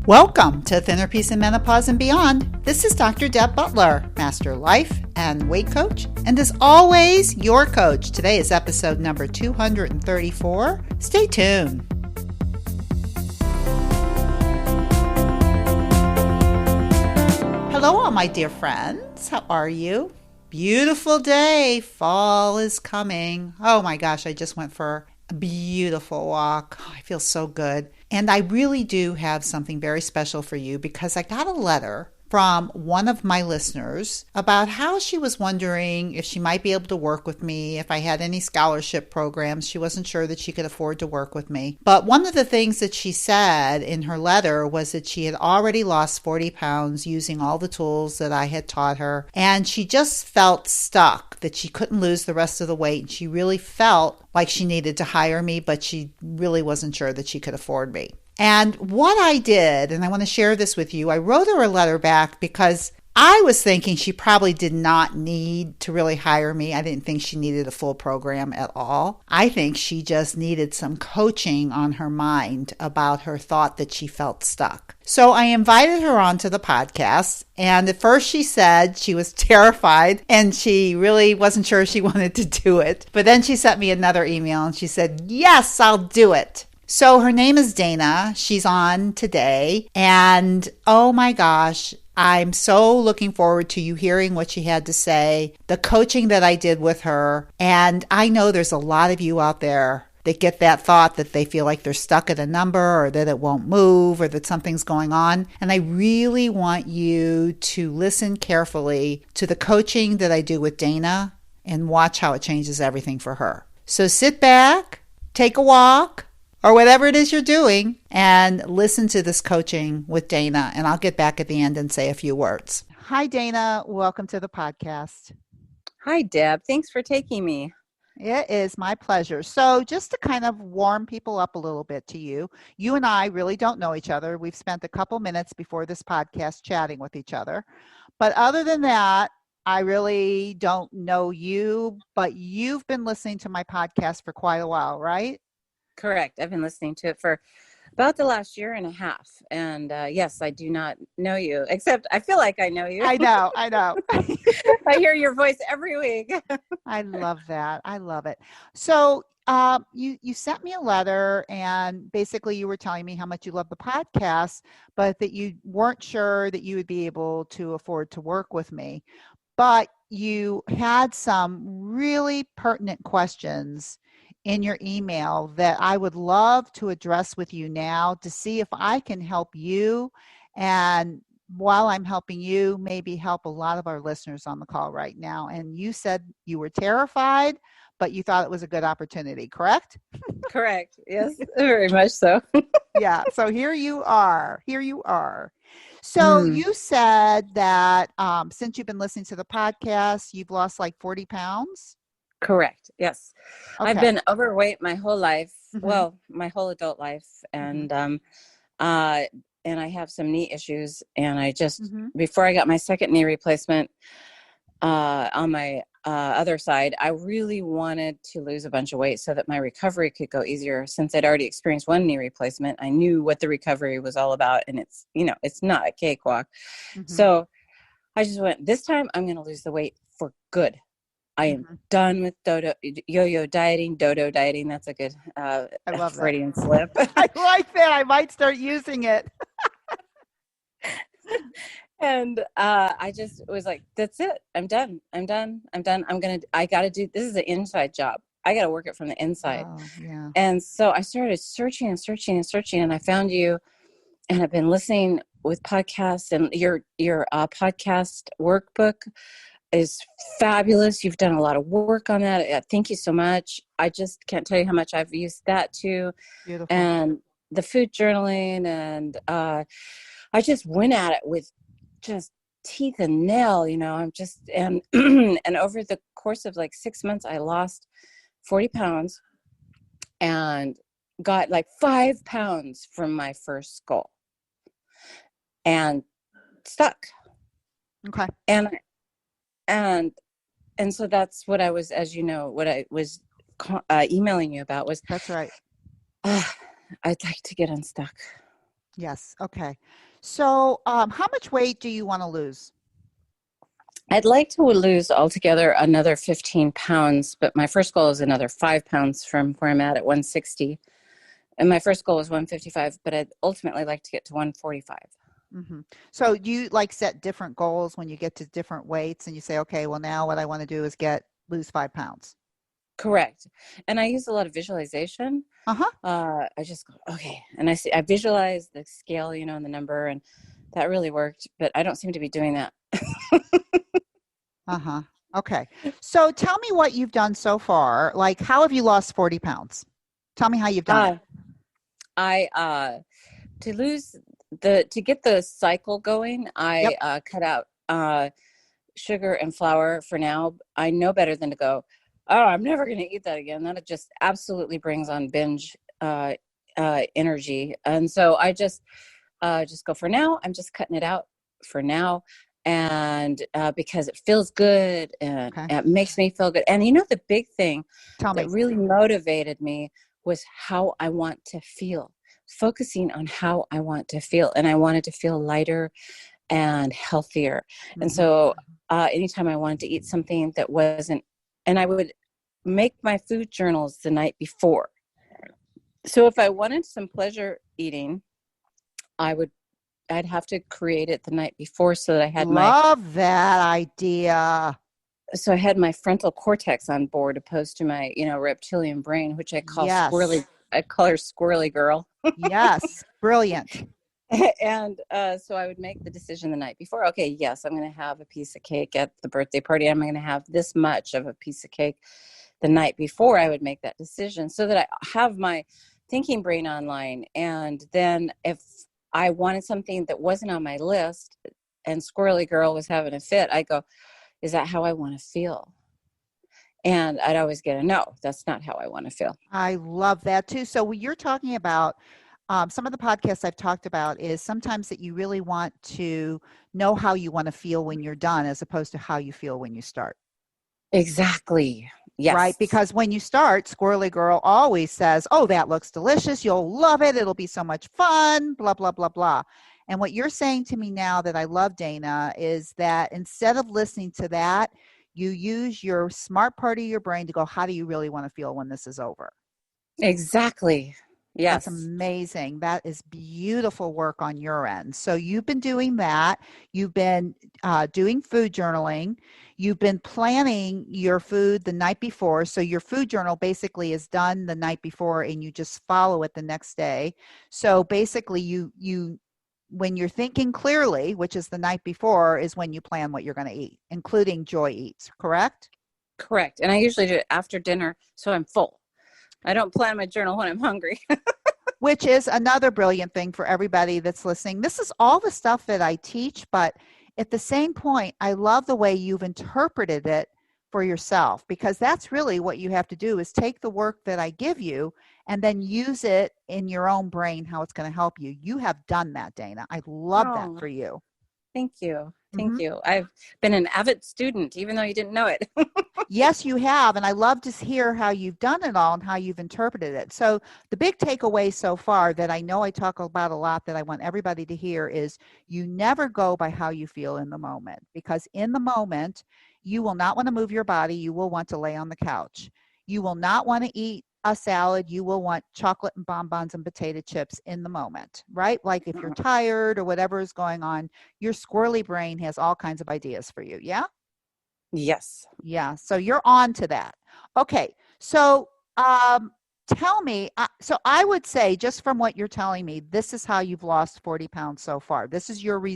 Welcome to Thinner Peace in Menopause and Beyond. This is Dr. Deb Butler, Master Life and Weight Coach, and as always, your coach. Today is episode number 234. Stay tuned. Hello, all my dear friends. How are you? Beautiful day. Fall is coming. Oh my gosh, I just went for a beautiful walk. Oh, I feel so good. And I really do have something very special for you because I got a letter from one of my listeners about how she was wondering if she might be able to work with me, if I had any scholarship programs. She wasn't sure that she could afford to work with me. But one of the things that she said in her letter was that she had already lost 40 pounds using all the tools that I had taught her. And she just felt stuck, that she couldn't lose the rest of the weight. And she really felt like she needed to hire me, but she really wasn't sure that she could afford me. And what I did, and I want to share this with you, I wrote her a letter back because I was thinking she probably did not need to really hire me. I didn't think she needed a full program at all. I think she just needed some coaching on her mind about her thought that she felt stuck. So I invited her onto the podcast, and at first she said she was terrified and she really wasn't sure she wanted to do it. But then she sent me another email and she said, "Yes, I'll do it." So her name is Dana. She's on today. And oh my gosh, I'm so looking forward to you hearing what she had to say, the coaching that I did with her. And I know there's a lot of you out there that get that thought that they feel like they're stuck at a number or that it won't move or that something's going on. And I really want you to listen carefully to the coaching that I do with Dana and watch how it changes everything for her. So sit back, take a walk, or whatever it is you're doing, and listen to this coaching with Dana. And I'll get back at the end and say a few words. Hi, Dana. Welcome to the podcast. Hi, Deb. Thanks for taking me. It is my pleasure. So just to kind of warm people up a little bit to you, you and I really don't know each other. We've spent a couple minutes before this podcast chatting with each other. But other than that, I really don't know you, but you've been listening to my podcast for quite a while, right? Correct. I've been listening to it for about the last year and a half. And yes, I do not know you, except I feel like I know you. I know. I hear your voice every week. I love that. I love it. So you sent me a letter, and basically you were telling me how much you love the podcast, but that you weren't sure that you would be able to afford to work with me. But you had some really pertinent questions in your email that I would love to address with you now to see if I can help you. And while I'm helping you, maybe help a lot of our listeners on the call right now. And you said you were terrified, but you thought it was a good opportunity, correct? Correct. Yes, very much so. Yeah. So here you are. So you said that since you've been listening to the podcast, you've lost like 40 pounds? Correct. Yes. Okay. I've been overweight my whole life. Mm-hmm. Well, my whole adult life. And, and I have some knee issues, and I just, before I got my second knee replacement, on my, other side, I really wanted to lose a bunch of weight so that my recovery could go easier. Since I'd already experienced one knee replacement, I knew what the recovery was all about, and it's, it's not a cakewalk. So I just went, this time I'm going to lose the weight for good. I am done with yo-yo dieting, dodo dieting. That's a good I love Freudian slip. I like that. I might start using it. And I just was like, that's it. I'm done. I got to do, this is an inside job. I got to work it from the inside. Oh, yeah. And so I started searching, and I found you, and I've been listening with podcasts, and your podcast workbook is fabulous. You've done a lot of work on that. Thank you so much. I just can't tell you how much I've used that too. Beautiful. And the food journaling, and I just went at it with just teeth and nail, I'm just, and over the course of like 6 months, I lost 40 pounds and got like 5 pounds from my first goal and stuck. Okay. And so that's what I was, as you know, what I was emailing you about was. That's right. I'd like to get unstuck. Yes. Okay. So, how much weight do you want to lose? I'd like to lose altogether another 15 pounds, but my first goal is another 5 pounds from where I'm at 160. And my first goal was 155, but I'd ultimately like to get to 145. Hmm. So, do you like set different goals when you get to different weights and you say, okay, well, now what I want to do is lose 5 pounds? Correct. And I use a lot of visualization. Uh huh. I just go, okay. And I visualize the scale, and the number, and that really worked, but I don't seem to be doing that. Uh huh. Okay. So, tell me what you've done so far. Like, how have you lost 40 pounds? Tell me how you've done it. Uh, I, to lose to get the cycle going, Yep. I cut out sugar and flour for now. I know better than to go, oh, I'm never going to eat that again. That just absolutely brings on binge energy. And so I just go, for now, I'm just cutting it out for now. And because it feels good and Okay. it makes me feel good. And the big thing Tell that me. really motivated me was how I want to feel, focusing on how I want to feel. And I wanted to feel lighter and healthier. And Hmm. so anytime I wanted to eat something that wasn't, and I would make my food journals the night before. So if I wanted some pleasure eating, I would I'd have to create it the night before so that Love that idea. I had my frontal cortex on board opposed to my, reptilian brain, which Yes. I call her squirrely girl. Yes. Brilliant. And so I would make the decision the night before. Okay, yes, I'm going to have a piece of cake at the birthday party. I'm going to have this much of a piece of cake the night before. I would make that decision so that I have my thinking brain online. And then if I wanted something that wasn't on my list and Squirrely Girl was having a fit, I go, is that how I want to feel? And I'd always get a no, that's not how I want to feel. I love that too. So, what you're talking about, some of the podcasts I've talked about is sometimes that you really want to know how you want to feel when you're done as opposed to how you feel when you start. Exactly. Right? Yes. Because when you start, Squirrely Girl always says, oh, that looks delicious. You'll love it. It'll be so much fun, blah, blah, blah, blah. And what you're saying to me now that I love, Dana, is that instead of listening to that, you use your smart part of your brain to go, how do you really want to feel when this is over? Exactly. That's Yes. amazing. That is beautiful work on your end. So you've been doing that. You've been doing food journaling. You've been planning your food the night before. So your food journal basically is done the night before, and you just follow it the next day. So basically, you when you're thinking clearly, which is the night before, is when you plan what you're going to eat, including joy eats. Correct? Correct. And I usually do it after dinner, so I'm full. I don't plan my journal when I'm hungry. Which is another brilliant thing for everybody that's listening. This is all the stuff that I teach, but at the same point, I love the way you've interpreted it for yourself, because that's really what you have to do is take the work that I give you and then use it in your own brain how it's going to help you. You have done that, Dana. I love that Oh, for you. thank you. Hmm. Thank you. I've been an avid student, even though you didn't know it. Yes, you have. And I love to hear how you've done it all and how you've interpreted it. So, the big takeaway so far that I know I talk about a lot that I want everybody to hear is you never go by how you feel in the moment, because in the moment, you will not want to move your body. You will want to lay on the couch. You will not want to eat a salad. You will want chocolate and bonbons and potato chips in the moment, right? Like if you're tired or whatever is going on, your squirrely brain has all kinds of ideas for you. Yeah? Yes. Yeah, so you're on to that. Okay, so um, tell me, so I would say, just from what you're telling me, this is how you've lost 40 pounds so far. This is your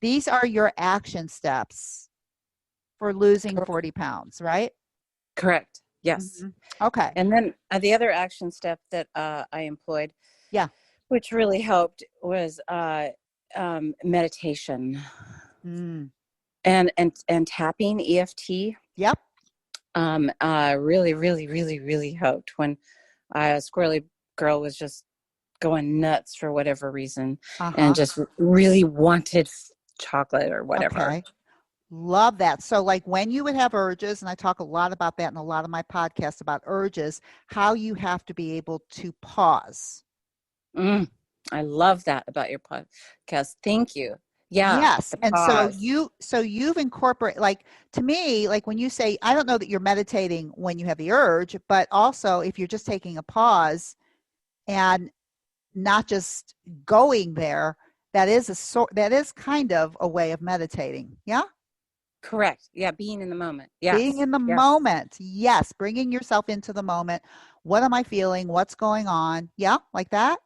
these are your action steps for losing 40 pounds, right? Correct. Yes. Hmm. Okay, And then the other action step that I employed, yeah. which really helped, was meditation Mm. and tapping EFT. Yep. Really, really, really, really helped when Squirrely Girl was just going nuts for whatever reason and Uh-huh. just really wanted chocolate or whatever. Okay. Love that. So, like when you would have urges, and I talk a lot about that in a lot of my podcasts about urges, how you have to be able to pause. Mm. I love that about your podcast. Thank you. Yeah, Yes. the And pause. so you've incorporated, like, to me, like when you say, I don't know that you're meditating when you have the urge, but also if you're just taking a pause and not just going there, that is kind of a way of meditating. Yeah. Correct. Yeah, being in the moment. Being Yes. in the Yes. moment. Yes. Bringing yourself into the moment. What am I feeling? What's going on? Yeah. Like that.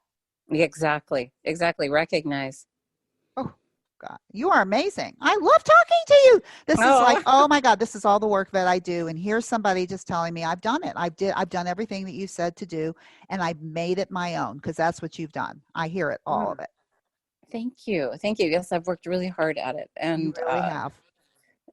Exactly. Exactly. Recognize. Oh, God, you are amazing. I love talking to you. This is like, Oh, oh my God, this is all the work that I do. And here's somebody just telling me I've done it. I've done everything that you said to do, and I've made it my own because that's what you've done. I hear it, all oh, of it. thank you. Thank you. Yes, I've worked really hard at it. You really have.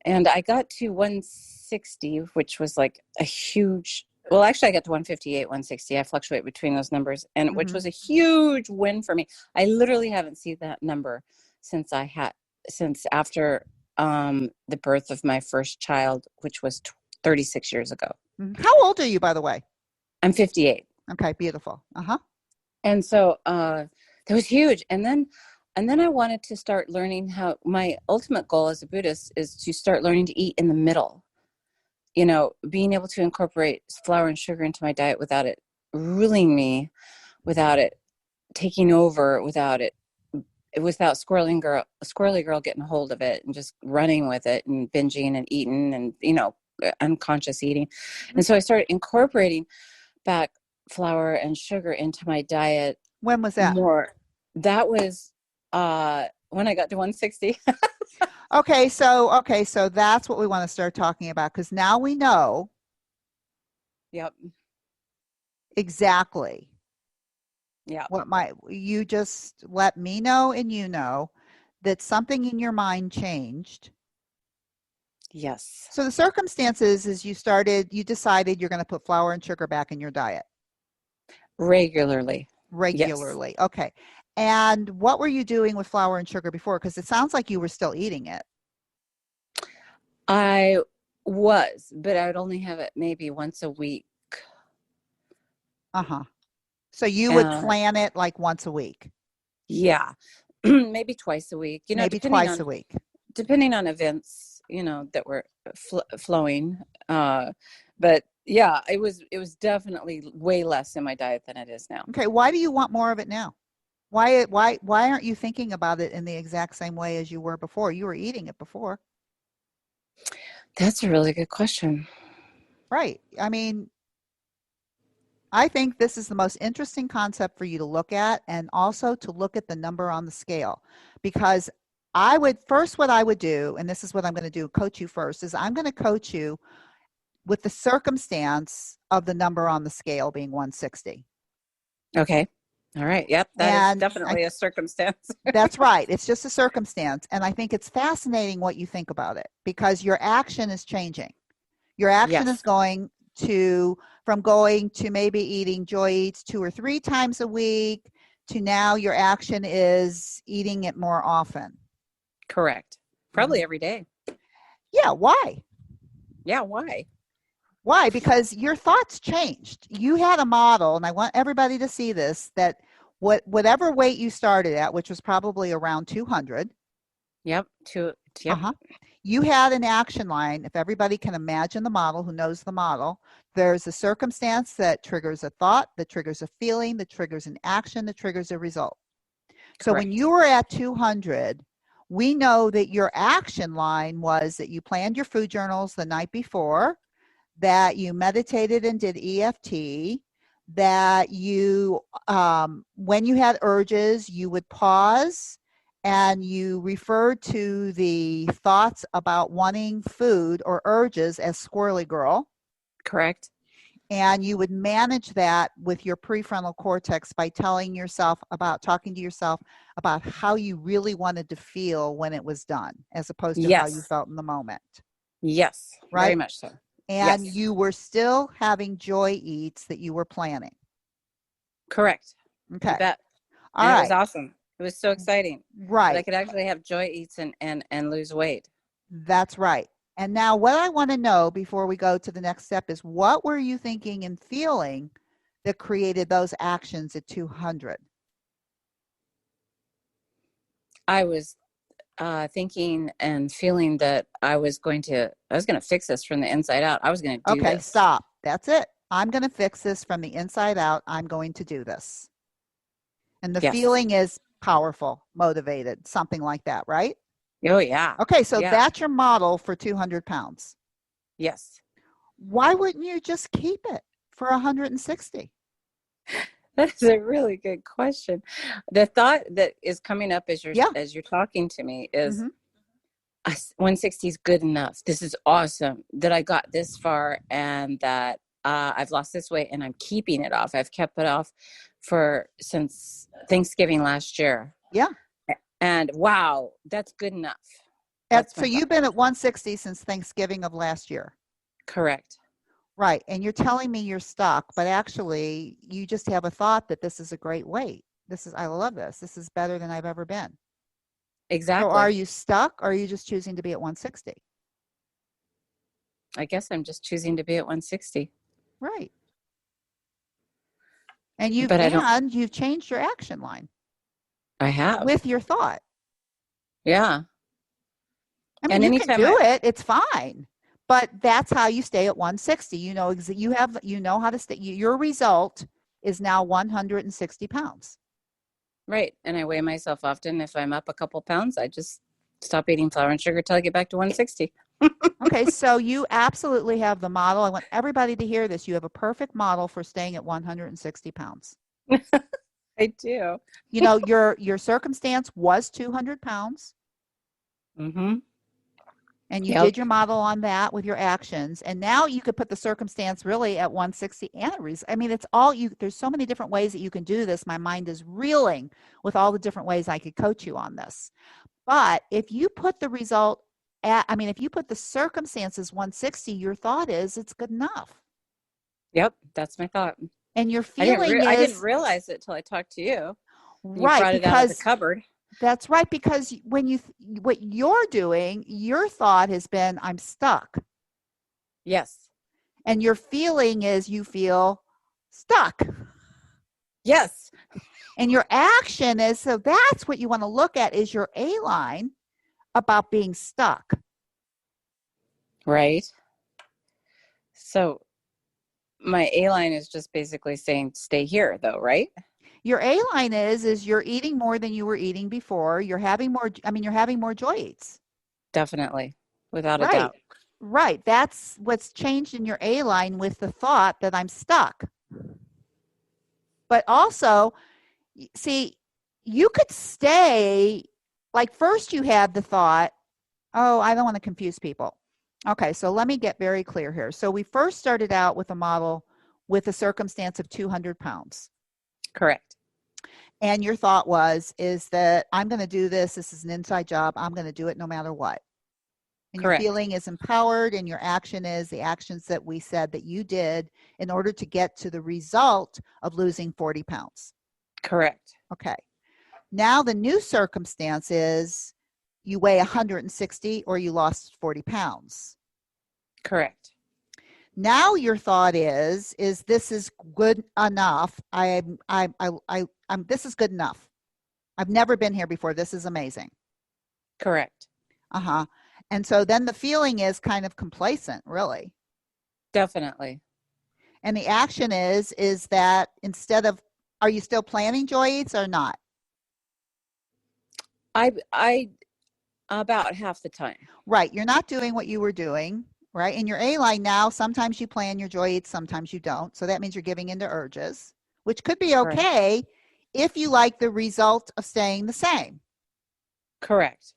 And I got to 160, which was like a huge, well, actually I got to 158, 160. I fluctuate between those numbers, and which Hmm. was a huge win for me. I literally haven't seen that number since since after the birth of my first child, which was 36 years ago. How old are you, by the way? I'm 58. Okay, beautiful. Uh-huh. And so that was huge. And then I wanted to start learning how, my ultimate goal as a Buddhist is to start learning to eat in the middle. You know, being able to incorporate flour and sugar into my diet without it ruling me, without it taking over, without squirrely girl getting a hold of it and just running with it and binging and eating and, you know, unconscious eating. Mhm. And so I started incorporating back flour and sugar into my diet When was that? more. That was when I got to 160. Okay, so that's what we want to start talking about because now we know Yep. exactly Yep. what my you just let me know and you know that something in your mind changed. Yes. So the circumstances is you decided you're going to put flour and sugar back in your diet Regularly. Yes. regularly. Okay. And what were you doing with flour and sugar before? Because it sounds like you were still eating it. I was, but I would only have it maybe once a week. Uh-huh. So you would Uh, plan it like once a week, yeah, maybe twice a week. You know, maybe twice a week. depending on events, you know, that were flowing. But yeah, it was definitely way less in my diet than it is now. Okay. Why do you want more of it now? Why aren't you thinking about it in the exact same way as you were before? You were eating it before. That's a really good question. Right. I mean, I think this is the most interesting concept for you to look at and also to look at the number on the scale because what I would do, and this is what I'm going to do, coach you first, is I'm going to coach you with the circumstance of the number on the scale being 160. Okay. All right. Yep. That is And definitely a circumstance. that's right. It's just a circumstance. And I think it's fascinating what you think about it because your action is changing. Your action is Yes. going to maybe eating Joy Eats 2 or 3 times a week to now your action is eating it more often. Correct. Mhm. Probably every day. Yeah, why? Yeah. Why? Why? Because your thoughts changed. You had a model, and I want everybody to see this, that whatever weight you started at, which was probably around 200, Yep. Yep. uh-huh, you had an action line. If everybody can imagine the model, who knows the model, there's a circumstance that triggers a thought, that triggers a feeling, that triggers an action, that triggers a result. So when Correct. you were at 200, we know that your action line was that you planned your food journals the night before, that you meditated and did EFT, that when you had urges, you would pause and you referred to the thoughts about wanting food or urges as squirrely girl. Correct. And you would manage that with your prefrontal cortex by talking to yourself about how you really wanted to feel when it was done, as opposed to how you Yes. felt in the moment, Yes. Very right? much so. And Yes. you were still having Joy Eats that you were planning. Correct. You Okay. bet. All And it was right. awesome. It was so exciting that I Right. could actually have Joy Eats and lose weight. That's right. And now, what I want to know before we go to the next step is what were you thinking and feeling that created those actions at 200? I was thinking and feeling that I was going to fix this from the inside out. I was going to do Okay, this. stop. That's it. I'm going to fix this from the inside out. I'm going to do this. And the Yes. feeling is powerful, motivated, something like that, right? Oh, yeah. Okay, so Yeah. that's your model for 200 pounds. Yes. Why wouldn't you just keep it for 160? That's a really good question. The thought that is coming up Yeah. as you're talking to me is Mm-hmm. 160 is good enough. This is awesome that I got this far and that I've lost this weight and I'm keeping it off. I've kept it off since Thanksgiving last year. Yeah. And wow, that's good enough. That's So my thought. you've been at 160 since Thanksgiving of last year. Correct. Right. And you're telling me you're stuck, but actually you just have a thought that this is a great weight. I love this. This is better than I've ever been. So are Exactly. you stuck or are you just choosing to be at 160? I guess I'm just choosing to be at 160. Right. And you've But I don't, and you've changed your action line I have. with your thought. Yeah. I mean, And you can anytime do it. It's fine. But that's how you stay at 160. You know, you know how to stay. Your result is now 160 pounds. right. And I weigh myself often. If I'm up a couple pounds, I just stop eating flour and sugar till I get back to 160. Okay, so you absolutely have the model. I want everybody to hear this. You have a perfect model for staying at 160 pounds. I do. You know, your circumstance was 200 pounds, Mm-hmm. and you Yep. did your model on that with your actions. And now you could put the circumstance really at 160 and I mean, it's all you. There's so many different ways that you can do this. My mind is reeling with all the different ways I could coach you on this. But if you put the result if you put the circumstances 160, your thought is it's good enough. Yep. That's my thought. And your feeling I didn't is realize it till I talked to you. And you right, brought it out of the because cupboard. that's right, because what you're doing, your thought has been, I'm stuck. Yes. And your feeling is you feel stuck. Yes. And your action is, so that's what you want to look at is your A line about being stuck. Right. So my A line is just basically saying stay here though, right? Your A line is you're eating more than you were eating before. You're having more joy eats. Definitely. Without a Right. doubt. Right. That's what's changed in your A line with the thought that I'm stuck. But also, see, you could stay, like first you had the thought, oh, I don't want to confuse people. Okay, so let me get very clear here. So we first started out with a model with a circumstance of 200 pounds. Correct. And your thought is that I'm going to do this. This is an inside job. I'm going to do it no matter what. And your Correct. feeling is empowered, and your action is the actions that we said that you did in order to get to the result of losing 40 pounds. Correct. Okay. Now the new circumstance is you weigh 160 or you lost 40 pounds. Correct. Now your thought is this is good enough. This is good enough. I've never been here before. This is amazing. Correct. Uh-huh. And so then the feeling is kind of complacent, really. Definitely. And the action is that instead of, are you still planning joy eats or not? I about half the time. Right. You're not doing what you were doing, right? In your A line now, sometimes you plan your joy eats, sometimes you don't. So that means you're giving into urges, which could be Correct. okay if you like the result of staying the same. Correct.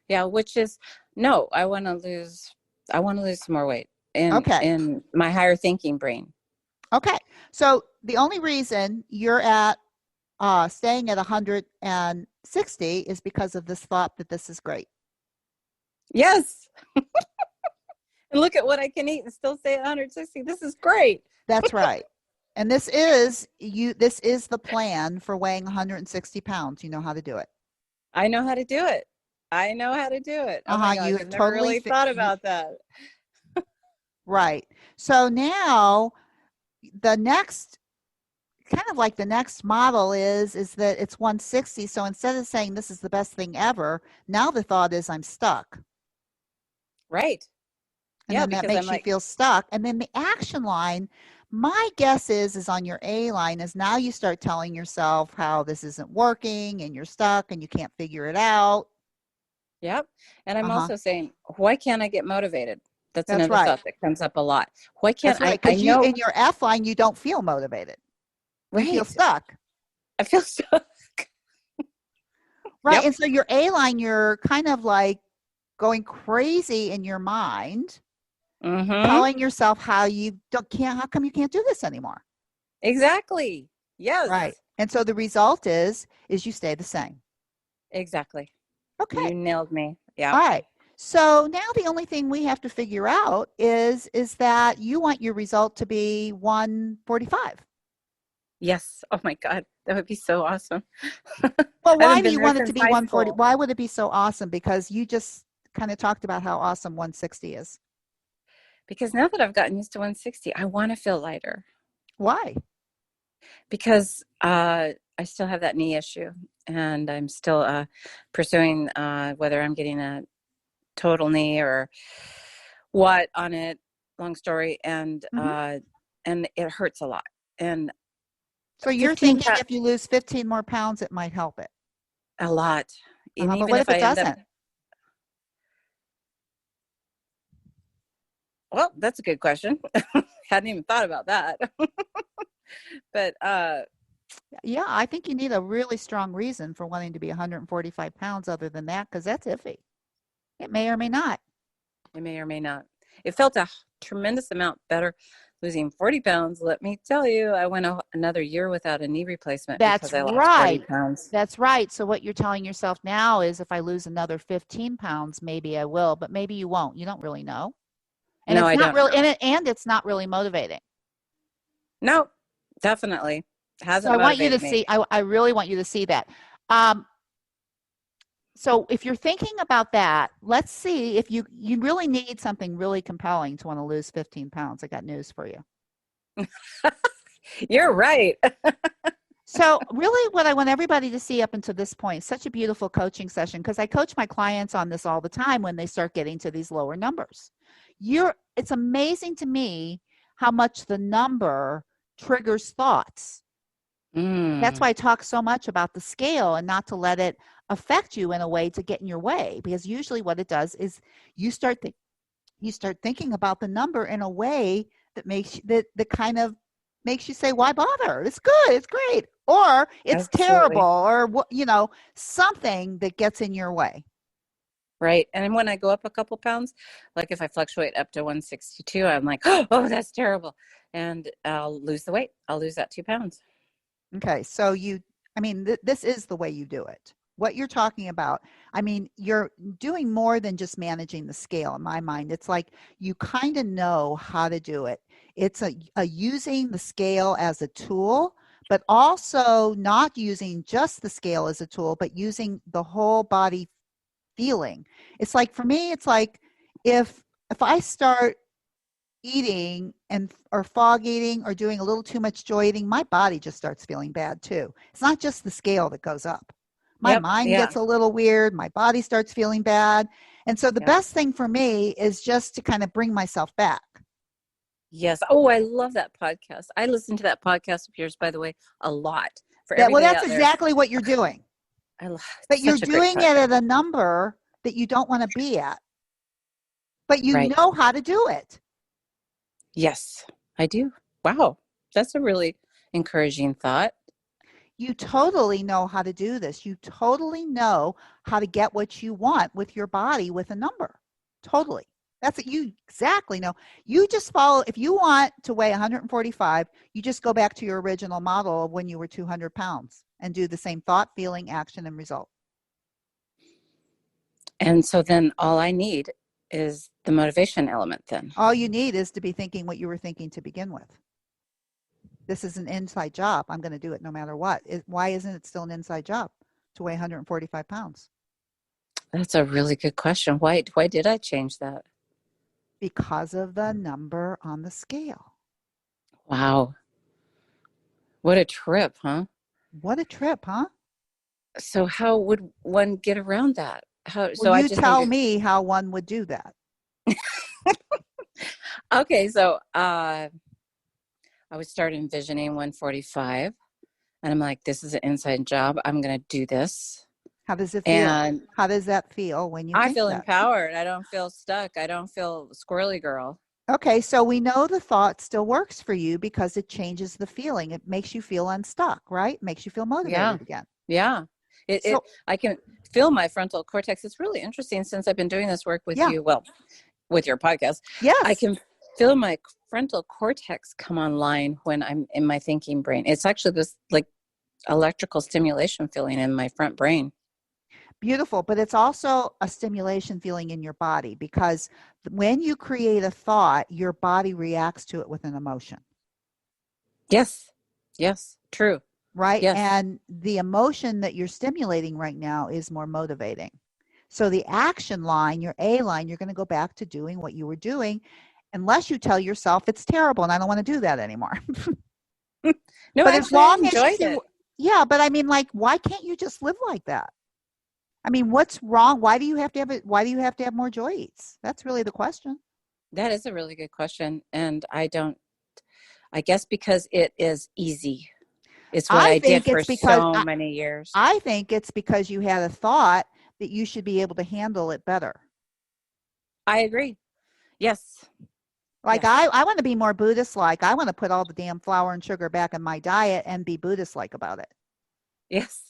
Yeah, which is no, I want to lose some more weight in my higher thinking brain. Okay. So the only reason you're at staying at 160 is because of this thought that this is great. Yes. And look at what I can eat and still stay at 160. This is great. That's right. And this is the plan for weighing 160 pounds. You know how to do it. I know how to do it. Oh my gosh, You I've have never totally really thought about that. Right. So now the next kind of like the next model is that it's 160. So instead of saying this is the best thing ever, now the thought is I'm stuck. Right. And Yeah, then that because I'm makes you like, feel stuck. And then the action line, my guess is on your A line is now you start telling yourself how this isn't working and you're stuck and you can't figure it out. yep. And I'm Uh-huh. also saying, why can't I get motivated? That's That's another right. thought that comes up a lot. Why can't That's right. I Because you know, in your F line, you don't feel motivated. You feel right. stuck. I feel stuck. Right. Yep. And so your A line, you're kind of like going crazy in your mind, Mm-hmm. telling yourself how you don't can't, how come you can't do this anymore? Exactly. Yes. Right. And so the result is you stay the same. Exactly. Okay. You nailed me. Yeah. All right. So now the only thing we have to figure out is that you want your result to be 145. Yes. Oh my God. That would be so awesome. Well, I why haven't do been you there want it to since be high 140? school Why would it be so awesome? Because you just kind of talked about how awesome 160 is. because now that I've gotten used to 160, I want to feel lighter Why? because I still have that knee issue and I'm still pursuing whether I'm getting a total knee or what on it. Long story. Hmm. And it hurts a lot. And So you're 15 thinking pounds, if you lose 15 more pounds, it might help it. a lot. And But even what if if it I end up, doesn't? well, that's a good question. Hadn't even thought about that. But Yeah, I think you need a really strong reason for wanting to be 145 pounds other than that, because that's iffy. It may or may not. it may or may not. It felt a tremendous amount better losing 40 pounds. Let me tell you, I went another year without a knee replacement That's because I lost 40 right. pounds. That's right. So what you're telling yourself now is if I lose another 15 pounds, maybe I will, but maybe you won't. You don't really know. And No, it's I not don't really know. and it's not really motivating. No, definitely So hasn't I want you to motivated me. see, I really want you to see that. Um, so if you're thinking about that, let's see if you really need something really compelling to want to lose 15 pounds. I got news for you. You're right. So really what I want everybody to see up until this point, such a beautiful coaching session, because I coach my clients on this all the time when they start getting to these lower numbers. It's amazing to me how much the number triggers thoughts. That's Mm, why I talk so much about the scale and not to let it affect you in a way to get in your way. Because usually what it does is you start you start thinking about the number in a way that makes that kind of makes you say, "Why bother? It's good. It's great." Or it's terrible, absolutely. or something that gets in your way. Right. And when I go up a couple pounds, like if I fluctuate up to 162, I'm like, oh, that's terrible. And I'll lose the weight. I'll lose that 2 pounds. Okay, so I mean, this is the way you do it. What you're talking about, I mean, you're doing more than just managing the scale in my mind. It's like you kind of know how to do it. It's a using the scale as a tool, but also not using just the scale as a tool, but using the whole body feeling. It's like for me, it's like if I start eating and or fog eating or doing a little too much joy eating, my body just starts feeling bad too. It's not just the scale that goes up. My Yep. mind Yeah. gets a little weird, my body starts feeling bad. And so the Yep. best thing for me is just to kind of bring myself back. Yes. Oh, I love that podcast. I listen to that podcast of yours, by the way, a lot. For That well, everybody that's out there, exactly what you're doing. I love But it's you're such a great doing it podcast. at a number that you don't want to be at. But you Right. know how to do it. Yes, I do. Wow. That's a really encouraging thought. You totally know how to do this. You totally know how to get what you want with your body with a number. Totally. That's it. You exactly know. You just follow. If you want to weigh 145, you just go back to your original model of when you were 200 pounds and do the same thought, feeling, action, and result. And so then all I need is the motivation element then. All you need is to be thinking what you were thinking to begin with. This is an inside job. I'm going to do it no matter what. Why isn't it still an inside job to weigh 145 pounds? That's a really good question. Why did I change that? Because of the number on the scale. Wow. What a trip, huh? What a trip, huh? So how would one get around that? How, Well, so I you just need tell to, me how one would do that. okay, so I would start envisioning 145 and I'm like, this is an inside job. I'm going to do this. How does it feel? And How does that feel when you I think feel that? empowered. I don't feel stuck. I don't feel squirrely girl. Okay, so we know the thought still works for you because it changes the feeling. It makes you feel unstuck, right? Makes you feel Yeah. motivated again. Yeah. So, I can feel my frontal cortex. It's really interesting since I've been doing this work with yeah, you. Well, with your podcast, I yes. can feel my frontal cortex come online when I'm in my thinking brain. It's actually this like electrical stimulation feeling in my front brain. Beautiful, but it's also a stimulation feeling in your body because when you create a thought, your body reacts to it with an emotion, Yes. Yes. True. right? Yes. And the emotion that you're stimulating right now is more motivating. So the action line, your A line, you're going to go back to doing what you were doing unless you tell yourself it's terrible and I don't want to do that anymore. No, But as actually, I long as enjoyed you, it. yeah, but I mean, like, why can't you just live like that? I mean, what's wrong? Why do you have to have it? Why do you have to have more joy eats? That's really the question. That is a really good question. And I guess because it is easy. It's what I I did think for it's because so many years. I think it's because you had a thought that you should be able to handle it better. I agree. Yes. Like Yes. I want to be more Buddhist like. I want to put all the damn flour and sugar back in my diet and be Buddhist like about it. Yes.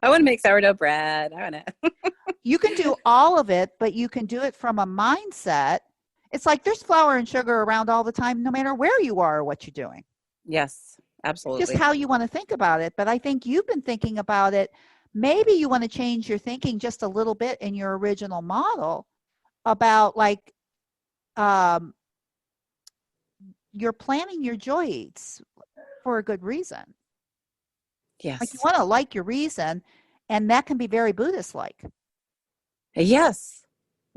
I want to make sourdough bread. I want to. You can do all of it, but you can do it from a mindset. It's like there's flour and sugar around all the time, no matter where you are or what you're doing. Yes, It's just absolutely. how you want to think about it. But I think you've been thinking about it. Maybe you want to change your thinking just a little bit in your original model about like um, you're planning your joy eats for a good reason. Like you Yes. want to like your reason, and that can be very Buddhist like. Yes.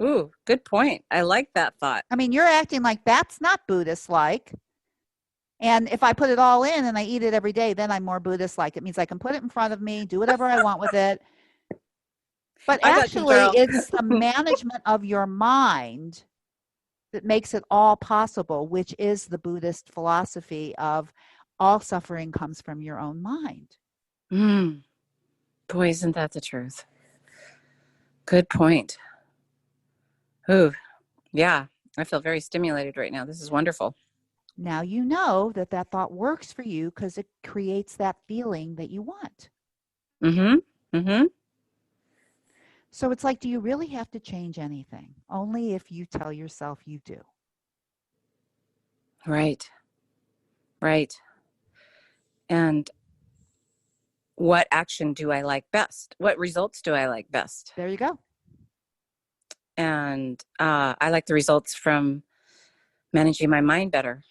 Ooh, good point. I like that thought. I mean, you're acting like that's not Buddhist like. And if I put it all in and I eat it every day, then I'm more Buddhist like. It means I can put it in front of me, do whatever I want with it. But I got actually, control. it's the management of your mind that makes it all possible, which is the Buddhist philosophy of all suffering comes from your own mind. Mm, boy, isn't that the truth? Good point. Ooh, yeah. I feel very stimulated right now. This is wonderful. Now you know that that thought works for you because it creates that feeling that you want. Mm-hmm. Mm-hmm. So it's like, do you really have to change anything? Only if you tell yourself you do. Right. Right. And what action do I like best? What results do I like best? There you go. And I like the results from managing my mind better.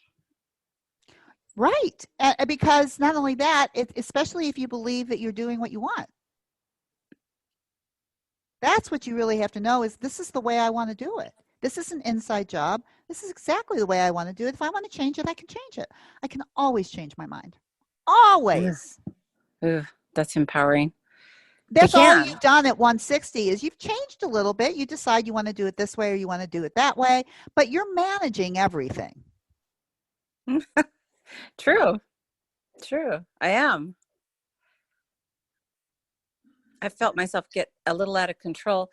Right. Because not only that, especially if you believe that you're doing what you want. That's what you really have to know is this is the way I want to do it. This is an inside job. This is exactly the way I want to do it. If I want to change it, I can change it. I can always change my mind. Ugh, Always. ugh, that's empowering. I That's all can. you've done at 160 is you've changed a little bit. You decide you want to do it this way or you want to do it that way, but you're managing everything. True. True. I am. I felt myself get a little out of control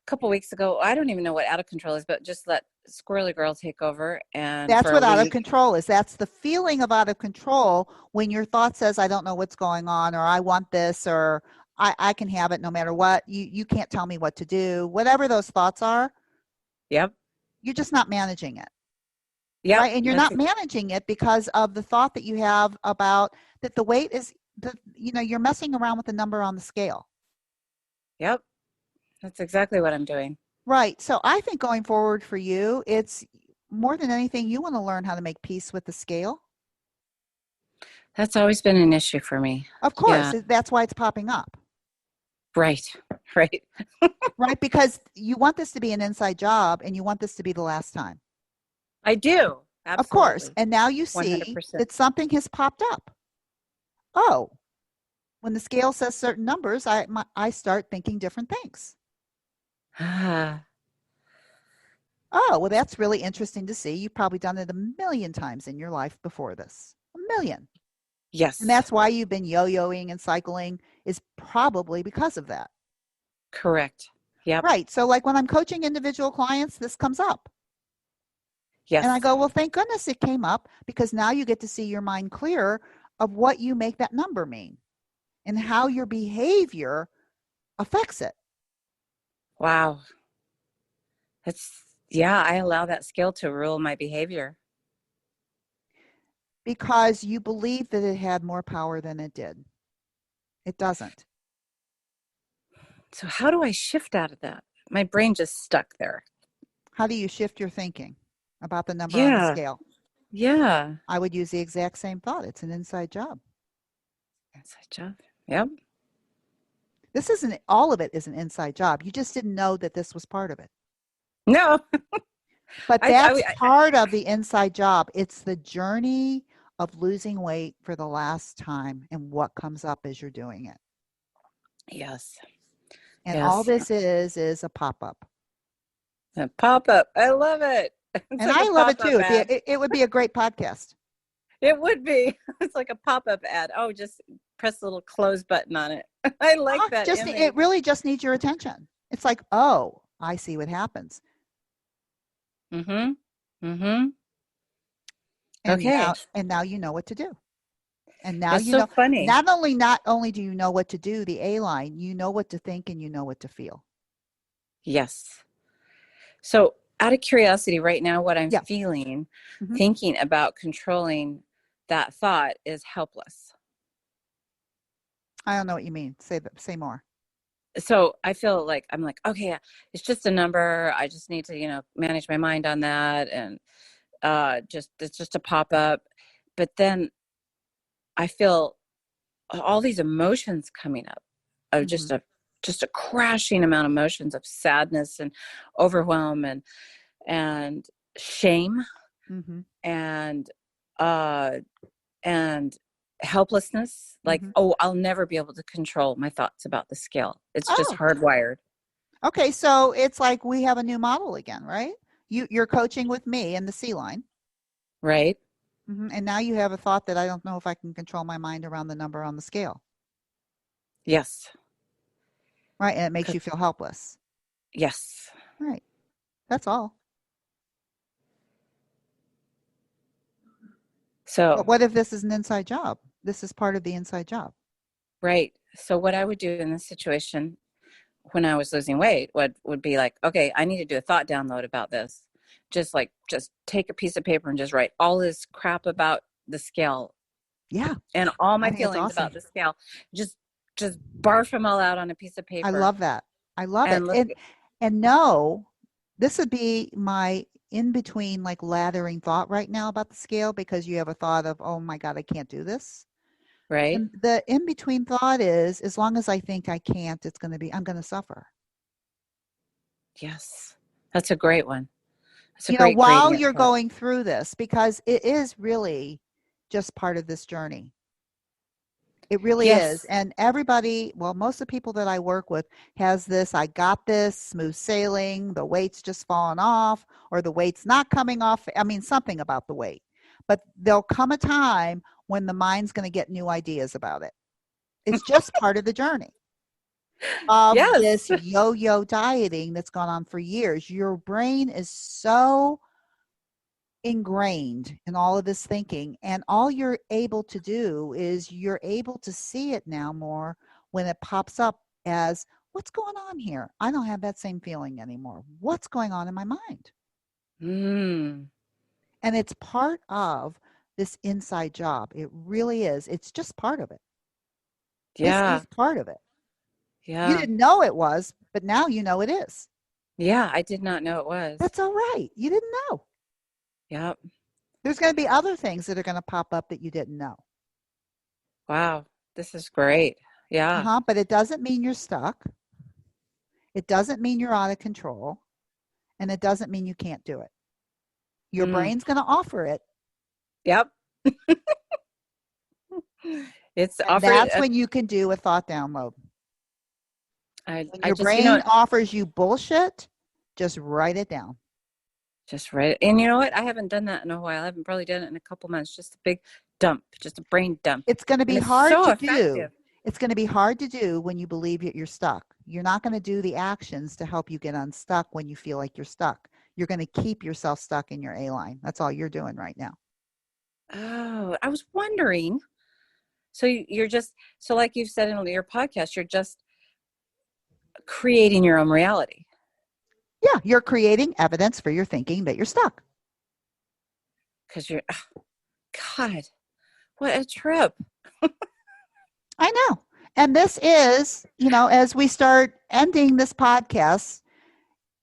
a couple weeks ago. I don't even know what out of control is, but just let squirrely girl take over and That's for a what out of week. control is. That's the feeling of out of control when your thought says, I don't know what's going on, or I want this, or I can have it no matter what. You can't tell me what to do. Whatever those thoughts are, Yep. you're just not managing it. Yep. Right. And you're That's not managing it because of the thought that you have about that the weight is you're messing around with the number on the scale. yep. That's exactly what I'm doing. Right. So I think going forward for you, it's more than anything, you want to learn how to make peace with the scale. That's always been an issue for me. Of course, Yeah. that's why it's popping up. Right. Right. Right? Because you want this to be an inside job and you want this to be the last time. I do. Of course. Absolutely. And now you see 100%. that something has popped up. Oh, when the scale says certain numbers, I start thinking different things. Ah, Oh, well, that's really interesting to see. You've probably done it a million times in your life before this. A million. And yes, that's why you've been yo-yoing and cycling is probably because of that. correct. Yep. Right. So like when I'm coaching individual clients, this comes up. And I Yes. go, well, thank goodness it came up because now you get to see your mind clearer of what you make that number mean and how your behavior affects it Wow. That's, yeah, I allow that skill to rule my behavior. because you believe that it had more power than it did. It doesn't. So how do I shift out of that? My brain just stuck there. How do you shift your thinking about the number on the Yeah. scale? Yeah. I would use the exact same thought. It's an inside job. Inside job. Yep. This isn't all of it is an inside job. You just didn't know that this was part of it. No, But I, that's I, I, part of the inside job. It's the journey of losing weight for the last time and what comes up as you're doing it. yes. And all Yes. this is a pop-up. A pop up. I love it. It's And like a I love pop it up too. ad. It would be a great podcast. It would be. It's like a pop up ad. Oh, just press the little close button on it. I like that Just it image. really just needs your attention. It's like, oh, I see what happens. Mm-hmm. Mm-hmm. And Okay. now you know what to do. And now It's you so know funny. not only do you know what to do, the A line, you know what to think and you know what to feel. Yes. So out of curiosity, right now, what I'm Yeah. feeling, Mhm. thinking about controlling that thought is helpless. I don't know what you mean. Say more. So I feel like I'm like, okay, it's just a number. I just need to, manage my mind on that. And just it's just a pop up. But then I feel all these emotions coming up of Mhm. just a crashing amount of emotions of sadness and overwhelm and shame Mhm. and uh and helplessness, like, Mhm. oh, I'll never be able to control my thoughts about the scale. It's just Oh, hardwired. okay. So it's like we have a new model again, right? You're coaching with me in the C line. Right. And now you have a thought that I don't know if I can control my mind around the number on the scale, Yes. right? And it makes you feel helpless, Yes. right? That's all. But So what if this is an inside job? This is part of the inside job. right. So what I would do in this situation when I was losing weight would be like, okay, I need to do a thought download about this. Just take a piece of paper and just write all this crap about the scale Yeah, and all I my think it's feelings awesome. about the scale. Just just barf them all out on a piece of I paper love that. I love it. and look. And no, this would be my in between like lathering thought right now about the scale because you have a thought of, oh my God, I can't do this. Right. And the in between thought is as long as I think I can't, I'm going to suffer. Yes, that's a great one. That's a You know, great while gradient you're thought. going through this, because it is really just part of this journey. It really is. Yes. And everybody, well, most of the people that I work with has this, I got this, smooth sailing, the weight's just falling off, or the weight's not coming off. I mean, something about the weight. But there'll come a time when the mind's going to get new ideas about it. It's just part of the journey of Yes. this yo-yo dieting that's gone on for years. Your brain is so ingrained in all of this thinking, and all you're able to do is you're able to see it now more when it pops up as what's going on here. I don't have that same feeling anymore. What's going on in my mind? Mm. And it's part of this inside job. It really is. It's just part of it. This Yeah. is part of it. You Yeah. didn't know it was, but now you know it is. Yeah. I did not know it was. That's all right. You didn't know. Yep. There's going to be other things that are going to pop up that you didn't know. Wow. This is great. Yeah. But it doesn't mean you're stuck. It doesn't mean you're out of control, and it doesn't mean you can't do it. Your brain's going to offer it. Yep. It's And offered. that's when you can do a thought download. When I your just, brain offers you bullshit, just write it down. Just write it. And you know what? I haven't done that in a while. I haven't probably done it in a couple months. Just a big dump, just a brain dump. It's going to be and it's hard so to effective. do. It's going to be hard to do when you believe you're stuck. You're not going to do the actions to help you get unstuck when you feel like you're stuck. You're going to keep yourself stuck in your A line. That's all you're doing right now. Oh, I was wondering. So you're just, so like you've said in your podcast, you're just creating your own reality. Yeah, you're creating evidence for your thinking that you're stuck. Because you're, oh, God, what a trip. I know. And this is, as we start ending this podcast,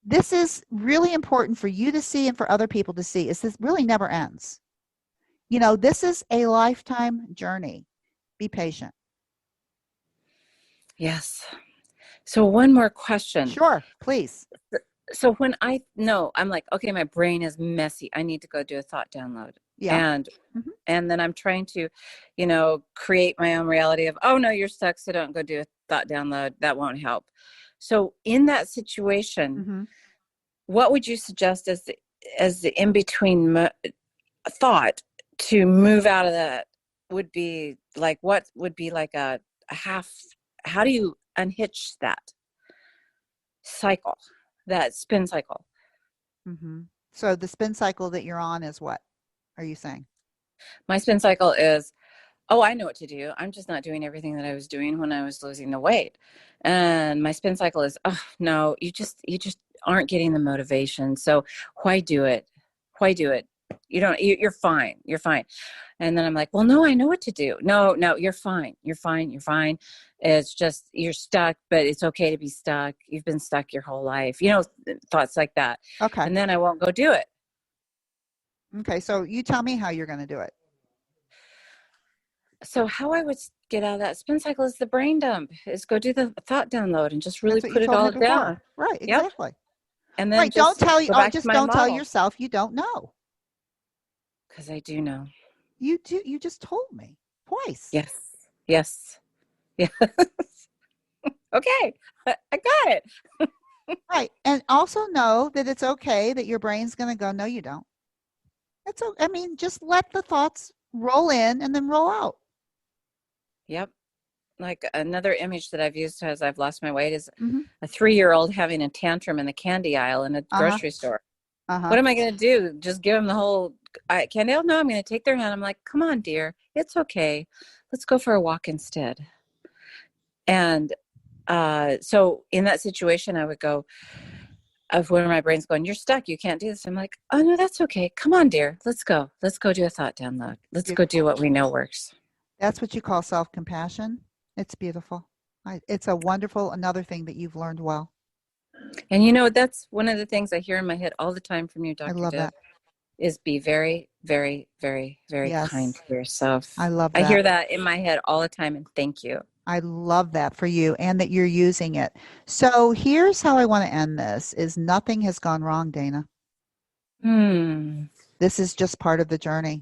this is really important for you to see and for other people to see, is this really never ends. This is a lifetime journey. Be patient. Yes. So one more question. Sure, please. So when I'm like, okay, my brain is messy. I need to go do a thought download. Yeah. And then I'm trying to, create my own reality of, oh no, you're stuck. So don't go do a thought download. That won't help. So in that situation, what would you suggest as the in-between thought to move out of that would be like, what would be like a half, how do you unhitch that cycle, that spin cycle? So the spin cycle that you're on is what are you saying? My spin cycle is, oh, I know what to do. I'm just not doing everything that I was doing when I was losing the weight. And my spin cycle is, oh no, you just aren't getting the motivation. So why do it? Why do it? You're fine. You're fine. And then I'm like, well, no, I know what to do. No, you're fine. You're fine. You're fine. It's just, you're stuck, but it's okay to be stuck. You've been stuck your whole life. Thoughts like that. Okay. And then I won't go do it. Okay. So you tell me how you're going to do it. So how I would get out of that spin cycle is the brain dump, is go do the thought download and just really put it all down. Right. Exactly. Yep. And then don't tell you, just don't tell yourself you don't know. Because I do know. You do. You just told me twice. Yes. Okay. I got it. Right. And also know that it's okay that your brain's going to go, no, you don't. It's okay. I mean, just let the thoughts roll in and then roll out. Yep. Like another image that I've used as I've lost my weight is a 3-year-old having a tantrum in the candy aisle in a grocery store. What am I going to do? Just give them the whole candy aisle? No, I'm going to take their hand. I'm like, come on, dear. It's okay. Let's go for a walk instead. And so in that situation, I would go, of when my brain's going, you're stuck, you can't do this. I'm like, oh no, that's okay. Come on, dear. Let's go do a thought download. Let's go do what we know works. That's what you call self-compassion. It's beautiful. It's a wonderful, another thing that you've learned well. And that's one of the things I hear in my head all the time from you, Dr. I love Deb, that. is be very, very, very, very kind to yourself. I love that. I hear that in my head all the time, and thank you. I love that for you and that you're using it. So here's how I want to end this, is nothing has gone wrong, Dana. This is just part of the journey.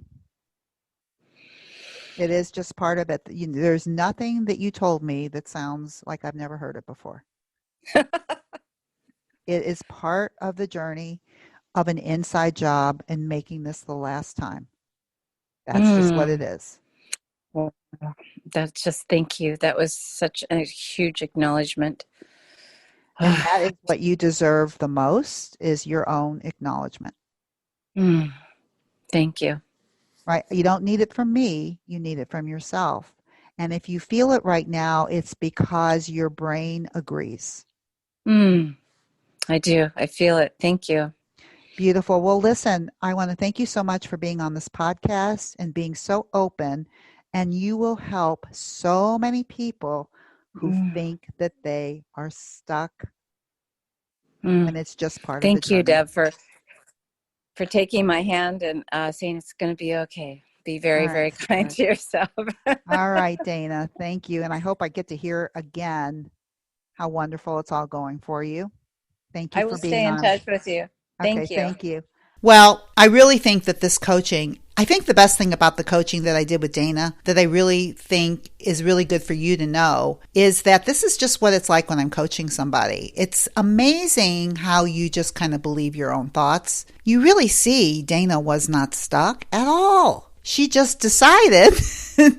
It is just part of it. There's nothing that you told me that sounds like I've never heard it before. It is part of the journey of an inside job and making this the last time. That's just what it is. Well, that's just, thank you. That was such a huge acknowledgement. And that is what you deserve the most, is your own acknowledgement. Thank you. Right? You don't need it from me. You need it from yourself. And if you feel it right now, it's because your brain agrees. I do. I feel it. Thank you. Beautiful. Well, listen, I want to thank you so much for being on this podcast and being so open. And you will help so many people who think that they are stuck. And it's just part of the journey. Thank you, Deb, for taking my hand and saying it's going to be okay. Be very, very kind to yourself. All right, Dana. Thank you. And I hope I get to hear again how wonderful it's all going for you. Thank you for being on. I will stay in touch with you. Thank you. Thank you. Well, I really think that this coaching, I think the best thing about the coaching that I did with Dana that I really think is really good for you to know is that this is just what it's like when I'm coaching somebody. It's amazing how you just kind of believe your own thoughts. You really see Dana was not stuck at all. She just decided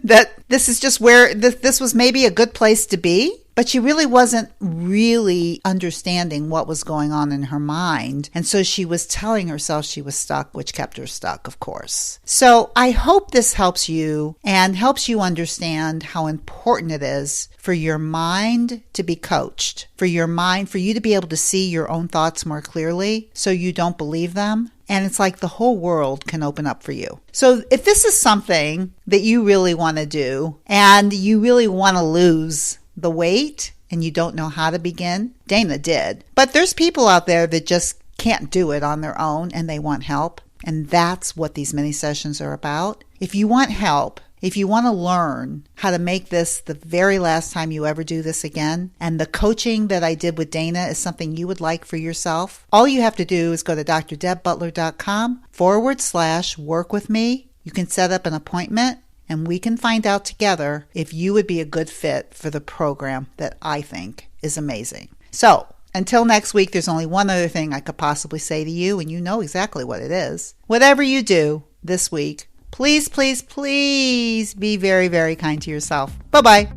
that this is just where this was maybe a good place to be. But she really wasn't really understanding what was going on in her mind. And so she was telling herself she was stuck, which kept her stuck, of course. So I hope this helps you and helps you understand how important it is for your mind to be coached, for your mind, for you to be able to see your own thoughts more clearly so you don't believe them. And it's like the whole world can open up for you. So if this is something that you really want to do and you really want to lose the weight and you don't know how to begin, Dana did. But there's people out there that just can't do it on their own and they want help. And that's what these mini sessions are about. If you want help, if you want to learn how to make this the very last time you ever do this again, and the coaching that I did with Dana is something you would like for yourself, all you have to do is go to drdebbutler.com/work with me. You can set up an appointment and we can find out together if you would be a good fit for the program that I think is amazing. So until next week, there's only one other thing I could possibly say to you, and you know exactly what it is. Whatever you do this week, please, please, please be very, very kind to yourself. Bye-bye.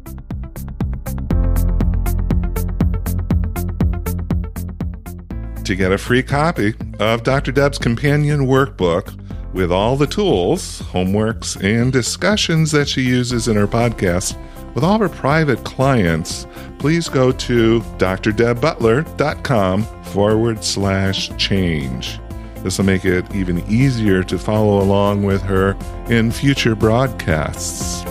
To get a free copy of Dr. Deb's companion workbook with all the tools, homeworks, and discussions that she uses in her podcast with all her private clients, please go to drdebbutler.com/change. This will make it even easier to follow along with her in future broadcasts.